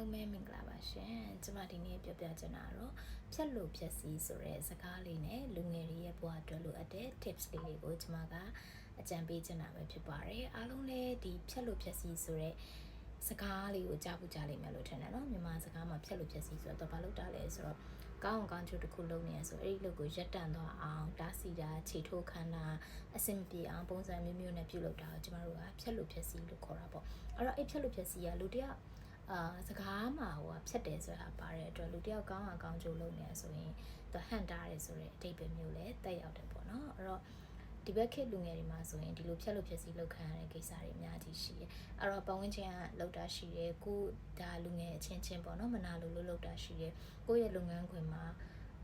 လုံးပဲမင်္ဂလာပါရှင်ကျွန်မဒီနေ့ပြောပြချင်တာတော့ဖြတ်လို့ဖြတ်စီဆိုတဲ့စကားလေးနဲ့လူငယ်တွေရဲ့ဘဝအတွက်လိုအပ်တဲ့ tips လေးတွေကိုကျွန်မကအကြံပေးချင်တာပဲဖြစ်ပါတယ်အားလုံးလည်းဒီဖြတ်လို့ဖြတ်စီဆိုတဲ့စကားလေးကိုကြားဖို့ကြားလိမ့်မယ်လို့ထင်တယ်နော်မြန်မာစကားမှာဖြတ်လို့ဖြတ်စီဆိုတော့ဘာလို့တာလဲဆိုတော့ကောင်းအောင်ချိုးတစ်ခုလုပ်နေရဆိုအဲ့ဒီလုပ်ကိုရက်တန့်သွားအောင်တားဆီးတာခြေထိုးခန်းတာအဆင်ပြေအောင်ပုံစံမျိုးမျိုးနဲ့ပြုလုပ်တာကိုကျွန်တော်တို့ကဖြတ်လို့ဖြတ်စီလို့ခေါ်တာပေါ့အဲ့တော့အဲ့ဖြတ်လို့ဖြတ်စီကလူတယောက်စကားမှာဟိုဖြတ်တယ်ဆိုတာပါတဲ့အတွက်လူတယောက်ကောင်းအောင်ကောင်းကျိုးလုပ်နေဆိုရင်သူဟန်တားတယ်ဆိုတဲ့အဓိပ္ပာယ်မျိုးလည်းတက်ရောက်တယ်ပေါ့နော်အဲ့တော့ဒီဘက်ခေတ်လူငယ်တွေမှာဆိုရင်ဒီလိုဖြတ်လို့ဖြတ်စီလောက်ခံရတဲ့ကိစ္စတွေအများကြီးရှိတယ်။အဲ့တော့ပတ်ဝန်းကျင်ကလောက်တာရှိတယ်။ကိုဒါလူငယ်အချင်းချင်းပေါ့နော်မနာလို့လောက်တာရှိတယ်။ကိုယ့်ရဲ့လုပ်ငန်းခွင်မှာ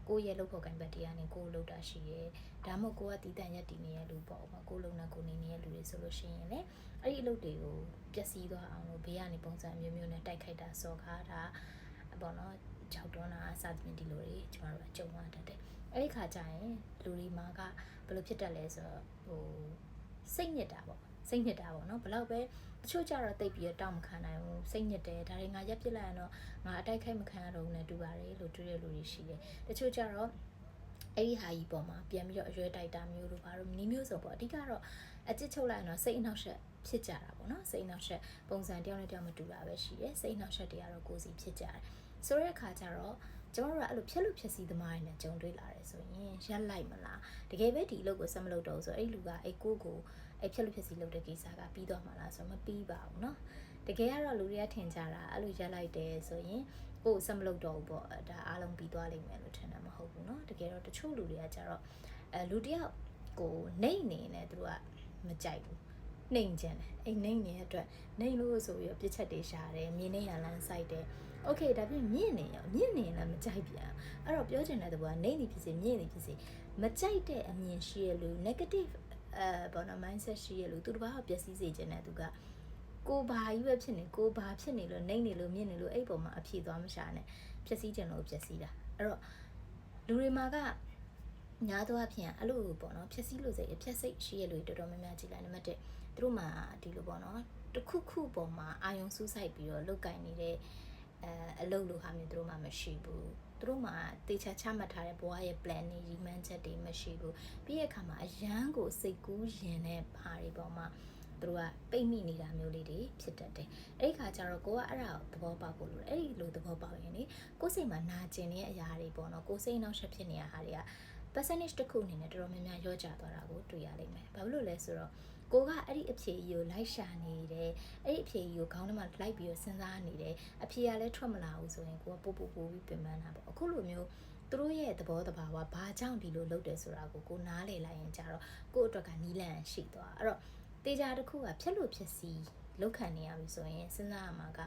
ကိုယ့်ရဲ့လုပ်ဖို့ကိုင်ဘက်တရားနဲ့ကိုယ်လောက်တာရှိတယ်။ဒါမှမဟုတ်ကိုကတည်တံ့ရက်တည်နေတဲ့လူပေါ့။ကိုယ်လုံနဲ့ကိုနေနေတဲ့လူတွေဆိုလို့ရှိရင်လည်းအဲ့ဒီအလုပ်တွေကိုပျက်စီးသွားအောင်လို့ဘေးကနေပုံစံမျိုးမျိုးနဲ့တိုက်ခိုက်တာစော်ကားတာပေါ့နော်။ကြောက်တွန်းတာစသဖြင့်ဒီလိုတွေကျွန်တော်တို့အကြုံရတတ်တယ်။အဲ့ဒီခါကျရင်လူတွေမှာကဘယ်လိုဖြစ်တတ်လဲဆိုတော့စိတ်ညစ်တာပေါ့နော်ဘယ်လောက်ပဲတချို့ကြတော့တိတ်ပြီးတော့တောင်းမခံနိုင်ဘူးစိတ်ညစ်တယ်ဒါတွေငါရက်ပြစ်လိုက်ရင်တော့ငါအတိုက်ခိုက်မခံရတော့ဘူးနဲ့တူပါတယ်လို့တွေးရလူတွေရှိတယ်တချို့ကြတော့အဲ့ဒီဟာကြီးပေါ်မှာပြန်ပြီးတော့အရွယ်တိုက်တာမျိုးတို့ဘာလို့နီးမျိုးစုံပေါ့အဓိကတော့အချစ်ချုပ်လိုက်ရင်တော့စိတ်အနှောက်အယှက်ဖြစ်ကြတာပေါ့နော်စိတ်အနှောက်အယှက်ပုံစံတယောက်နဲ့တယောက်မတူတာပဲရှိတယ်စိတ်အနှောက်အယှက်တွေကတော့ကိုယ်စီဖြစ်ကြတယ်ဆိုတဲ့အခါကျတော့ကျွန်တော်တို့ကအဲ့လိုဖြက်လို့ဖြက်စီသမားတွေနဲ့ကြုံတွေ့လာတယ်ဆိုရင်ရက်လိုက်မလားတကယ်ပဲဒီအလုပ်ကိုဆက်မလုပ်တော့ဘူးဆိုအဲ့လူကအဲ့ကိုအဲ့ဖြက်လို့ဖြက်စီလုပ်တဲ့ကိစ္စကပြီးတော့မှလားဆိုတော့မပြီးပါဘူးเนาะတကယ်ကတော့လူတွေကထင်ကြတာအဲ့လိုရက်လိုက်တယ်ဆိုရင်ကိုဆက်မလုပ်တော့ဘူးပေါ့ဒါအားလုံးပြီးသွားလိမ့်မယ်လို့ထင်တာမဟုတ်ဘူးเนาะတကယ်တော့တချို့လူတွေကကြတော့လူတယောက်ကိုနှိမ့်နေနေသူကမကြိုက်ဘူးနှိမ့်ခြင်းတယ်အဲ့နှိမ့်နေတဲ့အတွက်နှိမ့်လို့ဆိုပြီးတော့ပြစ်ချက်တွေရှာတယ်မြင်းနေရလန်းဆိုင်တယ်โอเคဒါပြင်မြင့်နေလည်းမကြိုက်ပြန်အဲ့တော့ပြောချင်တဲ့သူကနှိမ့်နေဖြစ်စေမြင့်နေဖြစ်စေမကြိုက်တဲ့အမြင်ရှိရလူ negative ဘောနော် mindset ရှိရလူသူတစ်ပါးကိုပျက်စီးစေခြင်းနဲ့သူကကိုဘာကြီးပဲဖြစ်နေကိုဘာဖြစ်နေလို့နှိမ့်နေလို့မြင့်နေလို့အဲ့ပုံမှာအဖြေသွားမရှာနဲ့ပျက်စီးခြင်းလို့ပျက်စီးတာအဲ့တော့လူတွေမှာကညာတော့အဖြစ်အဲ့လိုပေါ့နော်ဖြက်စီးလို့စိတ်ဖြက်စိတ်ရှိရလို့တော်တော်များများကြည့်လိုက်နံပါတ်1သူတို့မှာဒီလိုပေါ့နော်တခုပုံမှာအာယုံစူးစိုက်ပြီးတော့လုတ်ကင်နေတဲ့အလုပ်လိုဟာမျိုးသူတို့မှမရှိဘူးသူတို့မှတေချာချမှတ်ထားတဲ့ဘဝရဲ့ plan တွေရီမှန်းချက်တွေမရှိဘူးပြီးရဲ့အခါမှာအရန်ကိုစိတ်ကူးရင်တဲ့ဘာတွေပေါ်မှာသူတို့ကပိတ်မိနေတာမျိုးလေးတွေဖြစ်တတ်တယ်အဲ့ဒီခါကျတော့ကိုကအဲ့ဒါကိုသဘောပေါက်ဖို့လိုတယ်အဲ့ဒီလိုသဘောပေါက်ရင်လေကိုယ်စိတ်မှာနာကျင်နေတဲ့အရာတွေပေါ့နော်ကိုယ်စိတ်နှောက်ယှက်ဖြစ်နေတဲ့ဟာတွေက percentage တစ်ခုအနေနဲ့တော်တော်များများရောကြသွားတာကိုတွေ့ရလိမ့်မယ်ဘာလို့လဲဆိုတော့ကိုကအဲ့ဒီအဖြေကြီးကိုလိုက်ရှာနေတယ်အဲ့ဒီအဖြေကြီးကိုခေါင်းထဲမှာလိုက်ပြီးတော့စဉ်းစားနေတယ်အဖြေကလည်းထွက်မလာဘူးဆိုရင်ကိုကပို့ပြီးပြင်ပန်းတာပေါ့အခုလိုမျိုးသူတို့ရဲ့သဘောတဘာဝဘာကြောင့်ဒီလိုလုပ်တယ်ဆိုတာကိုနားလေလိုက်ရင်ကြတော့ကို့အတွက်ကနီးလန့်ရှိသွားအဲ့တော့တေချာတစ်ခုကဖြက်လို့ဖြစ်စီလောက်ခံနေရပြီဆိုရင်စဉ်းစားရမှာက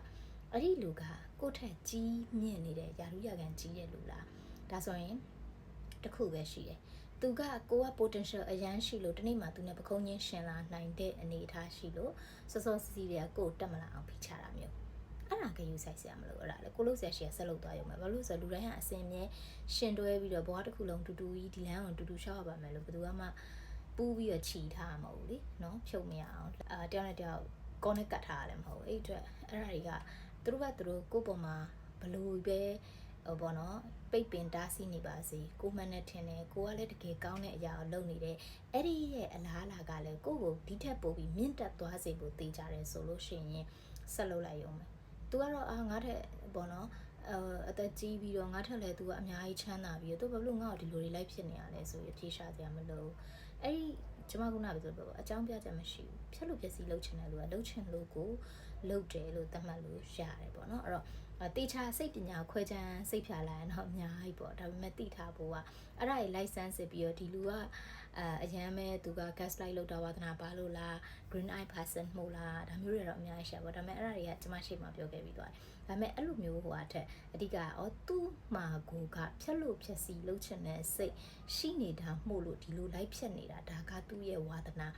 အဲ့ဒီလူကကိုယ့်ထက်ကြီးမြင့်နေတဲ့ယာရုရကန်ကြီးတဲ့လူလားဒါဆိုရင်တစ်ခုပဲရှိတယ်သူကကိုက potential အရန်ရှိလို့တနေ့မှသူနဲ့ပခုံးချင်းရှင်လာနိုင်တဲ့အနေအထားရှိလို့စောစီးတွေကကိုတက်မလာအောင်ဖိချတာမျိုးအဲ့ဒါကယူဆိုင်စရာမလိုအဲ့ဒါလေကိုလို့ဆရာရှိရဆက်လုပ်သွားရုံပဲဘာလို့ဆိုလူတိုင်းကအစင်မြဲရှင်တွဲပြီးတော့ဘဝတစ်ခုလုံးတူတူကြီးဒီလမ်းကိုတူတူရှောက်ရပါမယ်လို့ဘယ်သူမှပူးပြီးတော့ခြီထားမှာမဟုတ်ဘူးလေနော်ဖြုတ်မရအောင်တယောက်နဲ့တယောက် connect ကတ်ထားရတယ်မဟုတ်ဘူးအဲ့အတွက်အဲ့ဒါတွေကသူတို့ကိုယ့်ပေါ်မှာဘလို့ပဲဘောနော်ပိတ်ပင်တားဆီးနေပါစေကိုမှန်နဲ့ထင်တယ်ကိုကလည်းတကယ်ကောင်းတဲ့အရာကိုလုပ်နေတယ်အဲ့ဒီရဲ့အလားအလာကလည်းကိုကိုဒီထက်ပိုပြီးမြင့်တက်သွားစေဖို့တေးကြတယ်ဆိုလို့ရှိရင်ဆက်လုပ်လိုက်ရုံပဲသူကတော့ငါထက်ဘောနော်အသက်ကြီးပြီးတော့ငါထက်လည်းသူကအများကြီးချမ်းသာပြီးတော့သူဘာလို့ငါ့ကိုဒီလိုတွေလိုက်ဖြစ်နေရလဲဆိုပြီးအဖြေရှာစရာမလိုအဲ့ဒီကျမကနာပဲဆိုတော့အကြောင်းပြချက်မရှိဘူးဖြက်လို့ပြစီလှုပ်ချင်တယ်လို့ကလှုပ်ချင်လို့ကိုလှုပ်တယ်လို့သတ်မှတ်လို့ရတယ်ပေါ့နော်အဲ့တော့တေချာစိတ်ပညာခွဲခြမ်းစိတ်ဖြာလိုက်ရင်တော့အများကြီးပေါ့ဒါပေမဲ့သိထားဖို့ကအဲ့ဒါကြီး license စစ်ပြီးတော့ဒီလူကအရန်မဲ့သူက gaslight လုပ်တော့ဝါသနာပါလို့လား green eye person မို့လားဒါမျိုးတွေတော့အများကြီးရှာပေါ့ဒါပေမဲ့အဲ့ဒါတွေကကျမရှိမှပြောခဲ့ပြီးသွားတယ်ဒါပေမဲ့အဲ့လိုမျိုးဟိုအထက်အဓိကသူ့မှာကိုကဖြက်လို့ဖြက်စီလှုပ်ချင်တဲ့စိတ်ရှိနေတာမှုလို့ဒီလိုလိုက်ဖြက်နေတာဒါကသူ့ရဲ့ဝါသနာ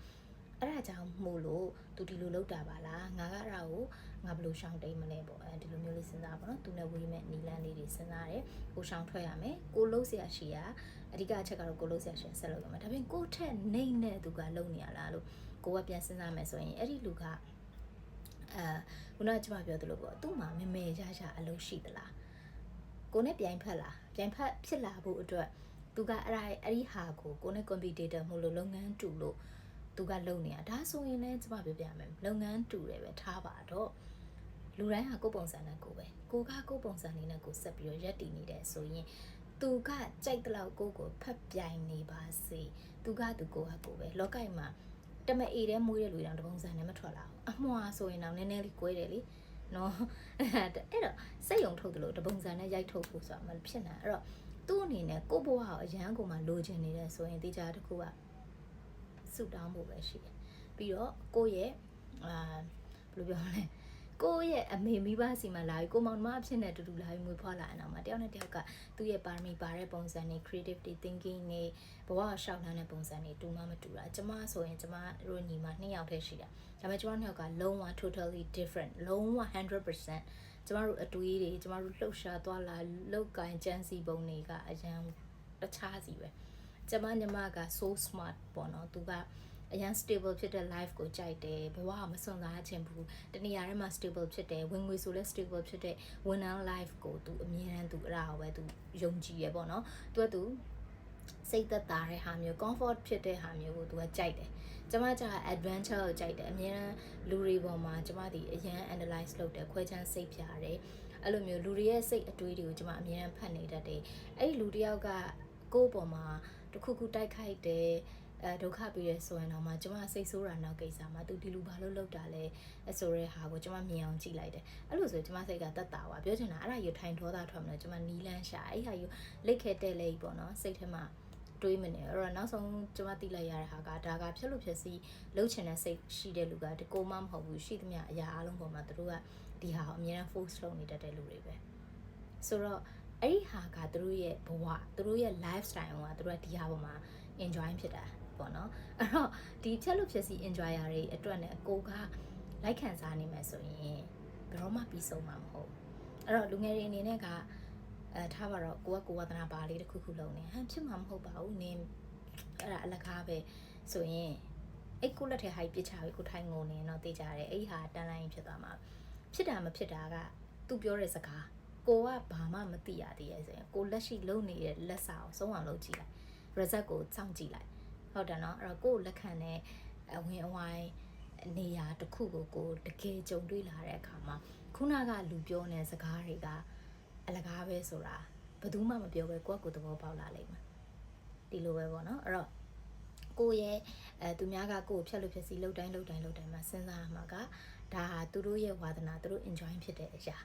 အဲ့ဒါကြောင့်မို့လို့သူဒီလိုလုပ်တာပါလားငါကအဲ့ဒါကိုငါဘယ်လိုရှောင်တိတ်မလဲပေါ့ဒီလိုမျိုးလေးစဉ်းစားပါတော့သူနဲ့ဝေးမဲ့နီလန်းလေးတွေစဉ်းစားတယ်ကိုရှောင်ထွက်ရမယ်ကိုလှုပ်เสียရှိရအဓိကအချက်ကတော့ကိုလှုပ်เสียရှိဆက်လုပ်ရမယ်ဒါပေမဲ့ကိုထက်နှိမ့်တဲ့သူကလုံနေရလားလို့ကိုကပြန်စဉ်းစားမယ်ဆိုရင်အဲ့ဒီလူက ခုနကကျွန်မပြောသလိုပေါ့သူ့မှာမေရအလုပ်ရှိသလားကိုနဲ့ပြိုင်ဖက်လားပြိုင်ဖက်ဖြစ်လာဖို့အတွက်သူကအဲ့ဒီဟာကိုနဲ့ competitor မို့လို့လုပ်ငန်းတူလို့သူကလုပ်နေတာဒါဆိုရင်လည်းကျွန်မပြောပြမယ်လုပ်ငန်းတူတယ်ပဲထားပါတော့လူတိုင်းဟာကိုယ်ပုံစံနဲ့ကိုပဲကိုကကိုယ်ပုံစံလေးနဲ့ကိုဆက်ပြီးတော့ရက်တည်နေတယ်ဆိုရင်သူကကြိုက်တဲ့လောက်ကိုဖက်ပြိုင်နေပါစေသူကသူကိုဟာကိုပဲလောကီမှာတမအေတဲ့မွေးတဲ့လူတောင်တပုံစံနဲ့မထွက်လာဘူးအမွှာဆိုရင်တော့နည်းနည်းလေးကွဲတယ်လေနော်အဲ့တော့စိတ်ယုံထုတ်တယ်လို့တပုံစံနဲ့ရိုက်ထုတ်ဖို့ဆိုတာမဖြစ်နိုင်အဲ့တော့သူ့အနေနဲ့ကိုဘွားကိုအရန်ကိုမှလိုချင်နေတယ်ဆိုရင်တေချာတစ်ခုကဆူတောင်းဖို့ပဲရှိတယ်ပြီးတော့ကိုယ့်ရဲ့ဘယ်လိုပြောလဲကိုယ့်ရဲ့အမေမိဘစီမှာလာပြီးကိုမောင်နှမအဖြစ်နဲ့တူတူလာပြီးမွေးဖွားလာအောင်မှာတယောက်နဲ့တယောက်ကသူ့ရဲ့ပါရမီပါတဲ့ပုံစံတွေ creativity thinking တွေဘဝရှောက်လန်းတဲ့ပုံစံတွေတူမှမတူတာကျမဆိုရင်ကျမတို့ညီမ2ယောက်တည်းရှိတာဒါပေမဲ့ကျမ2ယောက်ကလုံးဝ totally different လုံးဝ 100% ကျမတို့အတွေးတွေကျမတို့လှုပ်ရှားသွားလာလောက်ကိုင်းကြမ်းစီပုံတွေကအရန်တခြားစီပဲကျမညီမက so smart ပေါ့နော်သူကအရန် stable ဖြစ်တဲ့ life ကိုကြိုက်တယ်ဘဝကမစွန့်စားခြင်းဘူးတနေရာထဲမှာ stable ဖြစ်တယ်ဝင်ငွေဆိုလဲ stable ဖြစ်တဲ့ဝန်ထမ်း life ကိုသူအမြဲတမ်းသူအဲ့ဒါကိုပဲသူယုံကြည်ရပေါ့နော်သူစိတ်သက်သာတဲ့ဟာမျိုး comfort ဖြစ်တဲ့ဟာမျိုးကိုသူကကြိုက်တယ်ကျမက adventure ကိုကြိုက်တယ်အမြဲတမ်းလူတွေပေါ်မှာကျမဒီအရန် analyze လုပ်တယ်ခွဲခြမ်းစိတ်ဖြာတယ်အဲ့လိုမျိုးလူတွေရဲ့စိတ်အတွေးတွေကိုကျမအမြဲတမ်းဖတ်နေတတ်တယ်အဲ့ဒီလူတယောက်ကကိုယ့်ပေါ်မှာတစ်ခုခုတိုက်ခိုက်တယ်ဒုက္ခပြီးရဆိုရင်တော့မှကျမစိတ်ဆိုးတာနောက်ကိစ္စမှာသူဒီလူဘာလို့လုပ်တာလဲဆိုရဲဟာကိုကျမမြင်အောင်ကြည့်လိုက်တယ်အဲ့လိုဆိုကျမစိတ်ကတက်တာပါပြောချင်တာအဲ့ဒါယူထိုင်ဒေါသထွက်မလို့ကျမနီးလန်းရှာအဲ့ဟာယူလိတ်ခဲတဲ့လေပေါ့နော်စိတ်ထဲမှာတွေးမနေအဲ့တော့နောက်ဆုံးကျမသိလိုက်ရတဲ့ဟာကဒါကဖြက်လို့ဖြက်စီလှုပ်ချင်တဲ့စိတ်ရှိတဲ့လူကတကိုမှမဟုတ်ဘူးရှိသမျှအရာအလုံးပေါ်မှာသူတို့ကဒီဟာကိုအများအား force လုပ်နေတတ်တဲ့လူတွေပဲဆိုတော့အဲ့ဒီဟာကသူတို့ရဲ့ဘဝသူတို့ရဲ့ lifestyle ကသူတို့ကဒီဟာပေါ်မှာ enjoy ဖြစ်တာပေါ့နော်အဲ့တော့ဒီဖြက်လို့ဖြက်စီ enjoy ရတဲ့အတွက်နဲ့ကိုကလိုက်ခံစားနေမယ်ဆိုရင်ဘယ်တော့မှပြီးဆုံးမှာမဟုတ်အဲ့တော့လူငယ်တွေအနေနဲ့ကထားပါတော့ကိုကဝါသနာပါလေးတစ်ခုလုံးနေဟမ်ဖြစ်မှာမဟုတ်ပါဘူးနင်းအဲ့ဒါအလကားပဲဆိုရင်အဲ့ကိုလက်ထဲဟိုက်ပြစ်ချပြီးကိုထိုင်ငုံနေတော့တေးကြတယ်အဲ့ဟာတန်းလိုင်းဖြစ်သွားမှာဖြစ်တာမဖြစ်တာကသူပြောတဲ့စကားကိုကဘာမှမသိရသေးရဲ့ဆိုရင်ကိုလက်ရှိလုံနေတဲ့လက်စာကိုဆုံးအောင်လုပ်ကြည့်လိုက် result ကိုစောင့်ကြည့်လိုက်ဟုတ်တယ်နော်အဲ့တော့ကိုယ်လက်ခံတဲ့အဝင်အဝိုင်းနေရာတစ်ခုကိုတကယ်ကြုံတွေ့လာတဲ့အခါမှာခုနကလူပြောနေစကားတွေကအလကားပဲဆိုတာဘယ်သူမှမပြောပဲကိုယ့်ကိုယ်သဘောပေါက်လာလိမ့်မယ်ဒီလိုပဲပေါ့နော်အဲ့တော့ကိုရဲ့သူများကကိုယ်ဖြတ်လို့ဖြစ်စီလှုပ်တိုင်းမှာစဉ်းစားမှာကဒါဟာသူတို့ရဲ့ဝါသနာသူတို့ enjoy ဖြစ်တဲ့အရာ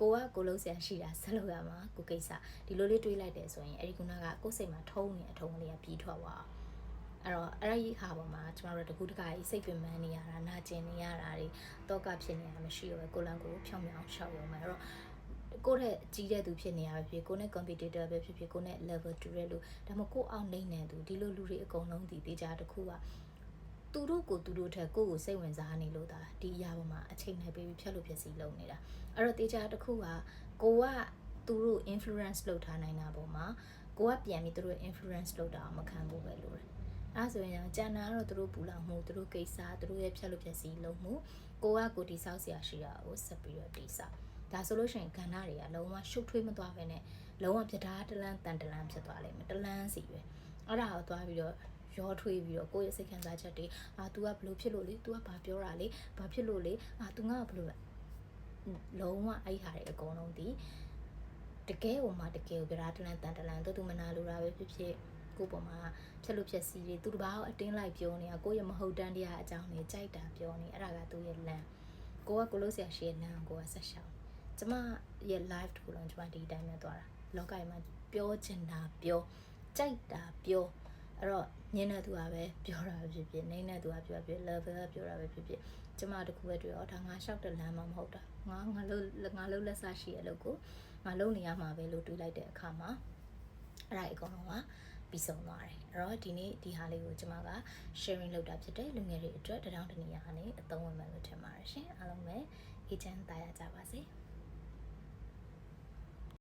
ကိုလုံးဆရာရှိတာဆက်လုပ်ရမှာကိုကိစ္စဒီလိုလေးတွေးလိုက်တယ်ဆိုရင်အဲ့ဒီခုနကကိုစိတ်မှာထုံးနေအထုံးလေးကပြီးထွက်သွားအဲ့တော့အဲ့ဒီဟာပေါ်မှာကျမတို့တကူတကကြီးစိတ်ပင်ပန်းနေရတာနာကျင်နေရတာတွေတောကဖြစ်နေတာမရှိတော့ပဲကိုလန်ကိုဖြောင်းမြောင်းရှောက်ရုံပဲအဲ့တော့ကိုယ့်ရဲ့ကြီးတဲ့သူဖြစ်နေရပဲဖြစ်ကိုနဲ့ competitor ပဲဖြစ်ဖြစ်ကိုနဲ့ level 2တဲ့လူဒါမှမဟုတ်ကိုအောင်နေနေသူဒီလိုလူတွေအကုန်လုံးဒီတေချာတစ်ခုကသူတို့ထက်ကိုစိတ်ဝင်စားနေလို့ဒါဒီအရာပေါ်မှာအချိန်နိုင်ပြီးဖြတ်လို့ဖြစ်စီလုံးနေတာအဲ့တော့တေချာတစ်ခုကကိုကသူတို့ influence လုပ်ထားနိုင်တာပေါ်မှာကိုကပြန်ပြီးသူတို့ influence လုပ်တာမခံဘူးပဲလို့အဲ့ဆိုရင်ကျန်တာတော့သူတို့ပူလောင်မှုသူတို့ကိစ္စသူတို့ရဲ့ဖြတ်လို့ဖြစ်စီလုံးမှုကိုတိဆောက်ဆရာရှိတာကိုဆက်ပြီးတော့တိဆောက်ဒါဆိုလို့ရှိရင်ကဏ္ဍတွေကလုံးဝရှုပ်ထွေးမသွားဘဲနဲ့လုံးဝပြတားတလန်းတန်တလန်းဖြစ်သွားလိမ့်မယ်တလန်းစီပဲအဲ့ဒါကိုသွားပြီးတော့ရောထွေးပြီးတော့ကိုယ့်ရဲ့စိတ်ခံစားချက်တွေतू ကဘလို့ဖြစ်လို့လေ तू ကဘာပြောတာလေဘာဖြစ်လို့လေतू ငါ့ကိုဘလို့လုံးဝအဲ့ဟာတွေအကုန်လုံးဒီတကယ်ဟိုမှာတကယ်ပြတားတလန်းတန်တလန်းသူမနာလိုတာပဲဖြစ်ဖြစ်ကိုပေါ်မှာဖြက်လို့ဖြက်စီးတွေသူတပားကိုအတင်းလိုက်ပြောနေတာကိုရဲ့မဟုတ်တန်းတရားအကြောင်းတွေကြိုက်တာပြောနေအဲ့ဒါကသူ့ရဲ့လမ်းကိုလို့ဆရာရှိရဲ့လမ်းကိုကဆက်ရှောင်ကျမရဲ့ live တူလုံးကျမဒီအတိုင်းပဲသွားတာလောကကြီးမှာပြောချင်တာပြောကြိုက်တာပြောအဲ့တော့ညနေသူကပဲပြောတာပဲဖြစ်ဖြစ်နေတဲ့သူကပြော level ကပြောတာပဲဖြစ်ဖြစ်ကျမတခုပဲတွေ့တော့ဒါငါရှောက်တဲ့လမ်းမှမဟုတ်တာငါလုံးလက်စားရှိရဲ့လို့ကိုငါလုံးနေရမှာပဲလို့တွေးလိုက်တဲ့အခါမှာအဲ့ဒါအကုန်လုံးကပြီးဆုံးသွားတယ်အဲ့တော့ဒီနေ့ဒီဟာလေးကိုကျမက sharing လုပ်တာဖြစ်တယ်လူငယ်တွေအတွက်တထောင်တနေရာကနေအသုံးဝင်မယ်လို့ထင်ပါတယ်ရှင်အားလုံးပဲအေးချမ်းသာရကြပါစေ